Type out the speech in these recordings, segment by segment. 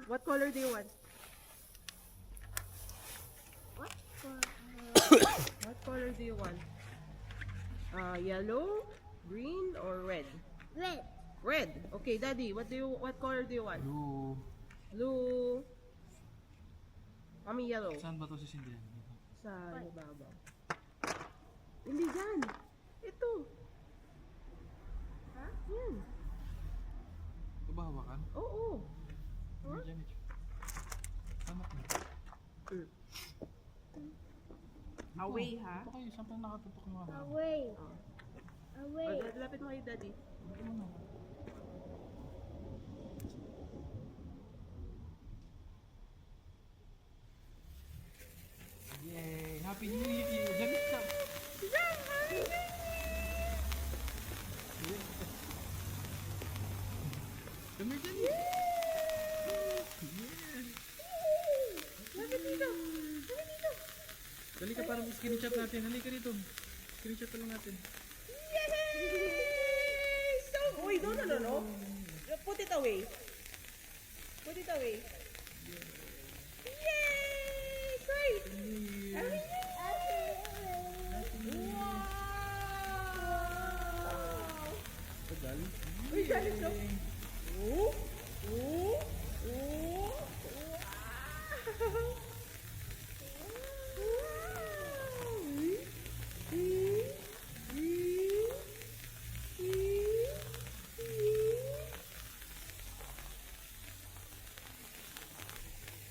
What color do you want? What for? What color do you want? Yellow, green, or red? Red. Red. Okay, Daddy, what color do you want? Blue. Blue. Mami, yellow. Saan ba ito sisindihan? Dito. Sa ibabaw. Hindi dyan. Ito. Ha? Yan. Ito ba hawakan? Oo. Huh? Dyan ito. Panak na. Away, ha? Ito kayo, saan pang nakatutok yung mga Away. Oh. Away. Lapit mo kay Daddy. Ito mo na. Yay! Happy New Year! Damit ka! Come here, Jenny! Lapit dito. Lapit dito. Dali ka para screenshot natin. Halika dito. Screenshot lang natin. Yay! So, wait, no. Put it away. Put it away. Yay! Great! Happy New Year! Wow! Tagal. Uy, galit daw. Oh! Oh! Oh!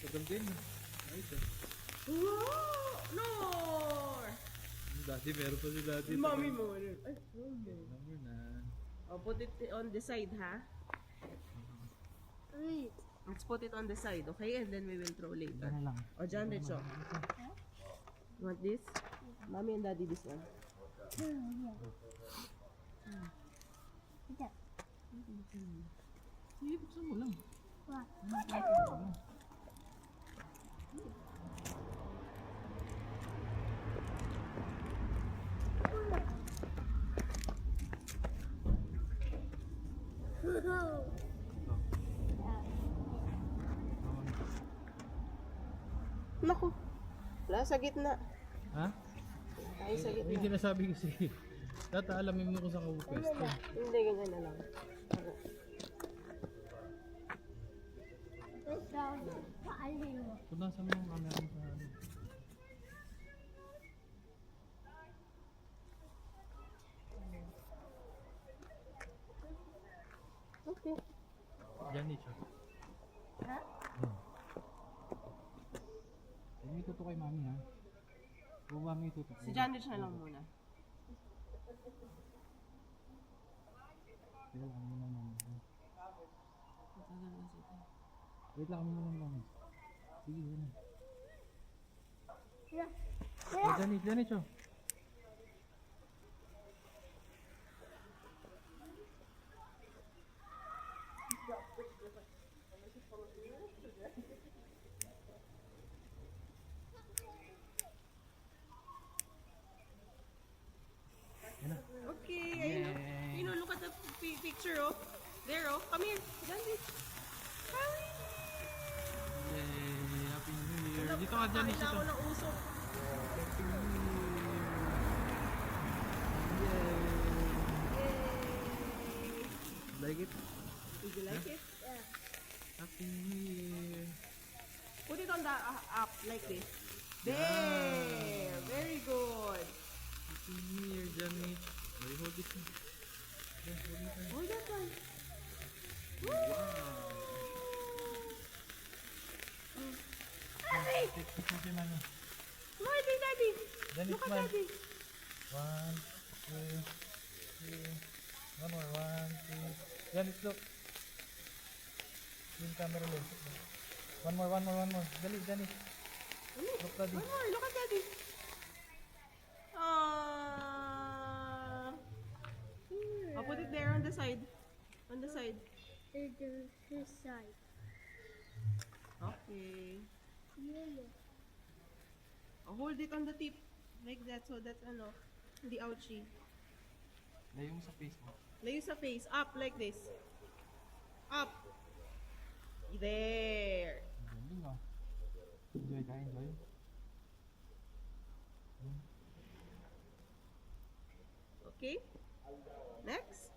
Tagal din. Ayos eh. Wow! No! Daddy, meron pa si Daddy. Mommy mo. Ay, mommy. Number na. Oh, put it on the side, ha? Wait. Let's put it on the side, okay? And then we will throw later. Ano lang. O, dyan, Richo. You want this? Mommy and Daddy, this one. Ito. Sige, buksan mo lang. What? Naku. Wala sa gitna. Ha? Ay, sa Yung gitna. sinasabi ko si Tata, alamin mo kung saan ka pwesto. Hindi, ganyan na lang. Ito. Paalin mo. Punasan mo yung camera mo sa ano. Okay. Diyan nicho. Ha? Huwag mo ituto kay mami ha. Huwag mami ituto. Si Janrich na lang muna. Wait lang muna mami. Matagal kasi ito. Wait lang muna mami. Sige, yun. Yeah. Diyan nicho. Okay, ayun. You know, look at the picture, oh. There, oh. Come here. Janrich. Come here. Yay! Happy New Year! Dito ka dyan Kain nicho. na ako ng usok. Happy New Year! Yay! Like it? Did you like it? Yeah. Happy New Year! Put it on the up like this. There! Very good. Happy New Year, Johnny. May hold it. Yeah, hold it. Hold that one. Wow! Take picture si Mami. Come on, Daddy. Then Look it's at mine. Daddy. 1, 2, 3. One more. 1, 2. Janet, look. Yung camera lens. One more. Dali, Janet. Look, Daddy. One more. Look at Daddy. I'll put it there on the side. On the side. This side. Okay. Yeah. I'll hold it on the tip. Like that. So that, ano, hindi ouchy. Layo mo sa face mo. Layo sa face. Up like this. Up. There. Galing ah. Enjoy ka, enjoy. Okay? Next?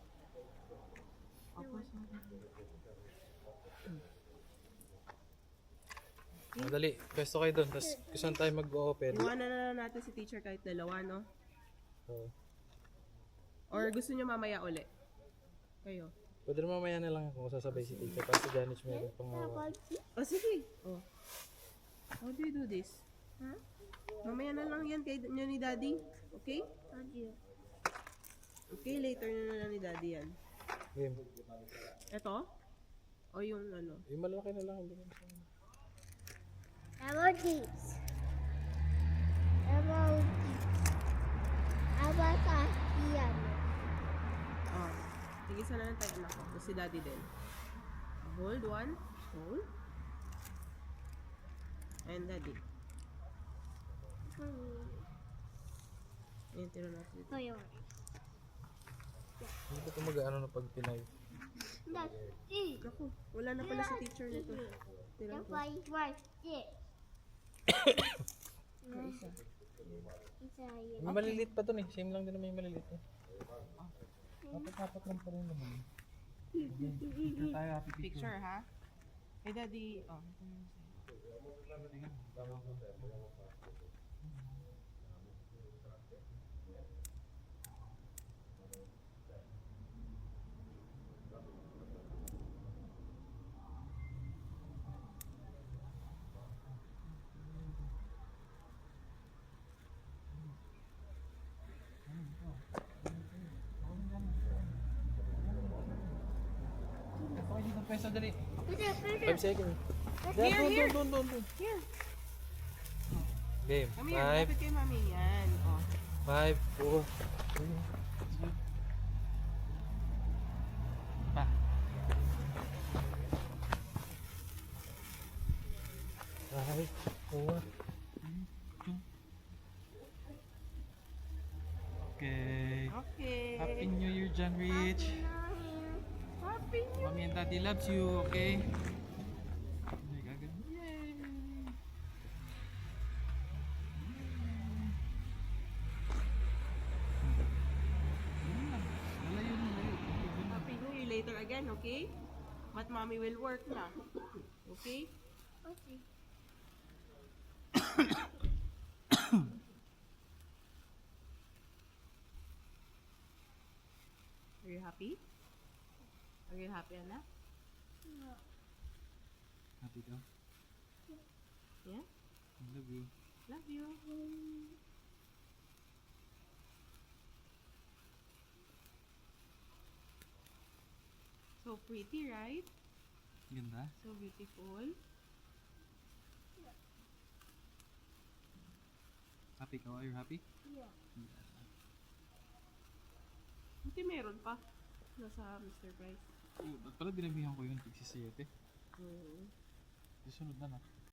Madali, pwesto kayo doon. Tapos kung saan tayo mag-open. Iwanan na lang natin si teacher kahit dalawa, no? So, Or gusto nyo mamaya uli? Kayo? pwede na mamaya na lang kung sasabay si teacher. Kasi si Janice meron pang hawa. Oh, sige. Oh. How do you do this? Huh? Mamaya na lang yan kay nyo ni Daddy. Okay? Audio. Okay, later na lang ni Daddy yan. Game. Ito? O yung ano? Yung malaki na lang. About this. About this. About yan. Oh. Sige, sana lang tayo anak ko. Tapos si Daddy din. Hold one. Hold. And Daddy. Ayan, tiro natin dito. Ito yun. Hindi ko mag-ano na pag pinay. That's Naku, wala na pala si teacher nito. Tiro the ko. right this. Isa. Isa yun. May maliliit pa dun eh. Same lang din na may maliliit eh. Apat-apat lang pa rin naman. Ito tayo happy picture. Picture, ha? Kay Daddy, oh. Okay, dito pwesto dali. Pwede, pwede. 5 seconds. Here. Doon. Here. Game. Come here, lapit kay Mami. Yan. Oh. 5, 4, 3, pa. 5, 4, 3, 2. Okay. Okay. Happy New Year, John Rich. Happy New Mommy and Daddy loves you, okay? Enjoy ka agad. Yay! Happy New Year later again, okay? But Mommy will work na. Okay? Okay. Are you happy? Are you happy, anak? Happy ka? Yeah? I love you. Love you. So pretty, right? Ganda. So beautiful. Happy ka? Are you happy? Yeah. Buti meron pa. Nasa Mr. Price. Oh, ba't pala dinabihan ko yun? Tig 7. Mm. Susunod na na.